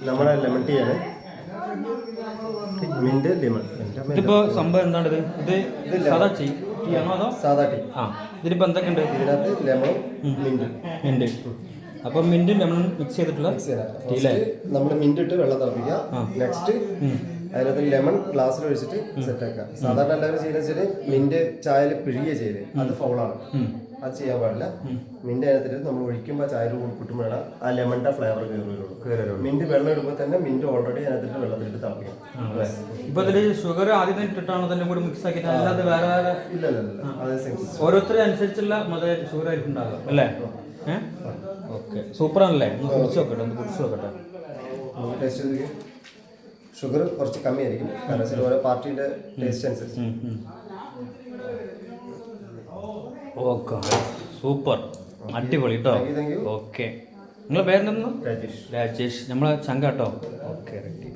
നമ്മുടെ lemon tea ആണ്. Mint lemon. ഇതിപ്പോൾ സംഭവം എന്താണ് ഇത് സാധാ ടീ ആണോ അതോ സാധാ ടീ? ആ, ഇതിലിപ്പോൾ എന്തൊക്കെയുണ്ട്? ഇതിനകത്ത് ലെമണും മിന്റ്. അപ്പം മിന്റും ലെമണും മിക്സ് ചെയ്തിട്ടുള്ള ടീ. നമ്മൾ മിന്റ് ഇട്ട് വെള്ളം തിളപ്പിക്കുക. നെക്സ്റ്റ് അതിനകത്ത് ലെമൺ ഗ്ലാസ്സിൽ ഒഴിച്ചിട്ട് സെറ്റ് ആക്കുക. സാധാരണ എല്ലാവരും ചെയ്യുന്ന വെച്ചാൽ മിന്റ് ചായയിൽ പിഴിയുക ചെയ്ത്, അത് ഫൗളാണ്. അത് ചെയ്യാൻ പാടില്ല. മിന്റ് അതിനകത്തിട്ട് നമ്മൾ ഒഴിക്കുമ്പോൾ ചായ കിട്ടുമ്പോഴാണ് ആ ലെമണിന്റെ ഫ്ലേവർ കയറുള്ളൂ. മിന്റ് വെള്ളം ഇടുമ്പോൾ തന്നെ മിന്റ് ഓൾറെഡി അതിനകത്തിട്ട് വെള്ളത്തിലിട്ട് തിളപ്പിക്കണം. ഇപ്പൊ ഇതില് ഷുഗർ ആദ്യം ഇട്ടിട്ടാണോ തന്നെ കൂടി മിക്സ് ആക്കിയിട്ട് അല്ലാതെ വേറെ വേറെ? ഇല്ല, ഓരോരുത്തരും അനുസരിച്ചുള്ള മധുര ഷുഗർ ആയിട്ട് ഉണ്ടാകും അല്ലേ? ഓക്കെ, സൂപ്പറാണല്ലേ. ഒന്ന് കുടിച്ചു നോക്കട്ടെ. ടേസ്റ്റ് ചെയ്ത് ഷുഗർ കുറച്ച് കമ്മിയായിരിക്കും, കാരണം ചില ഓരോ പാർട്ടിയുടെ ടേസ്റ്റ് അനുസരിച്ച്. ഓക്കെ, സൂപ്പർ, അടിപൊളി കേട്ടോ. ഓക്കെ, നിങ്ങളെ പേരെന്തെന്നു? രാജേഷ്. രാജേഷ്, നമ്മളെ ചങ്കാട്ടോ. Okay, ready.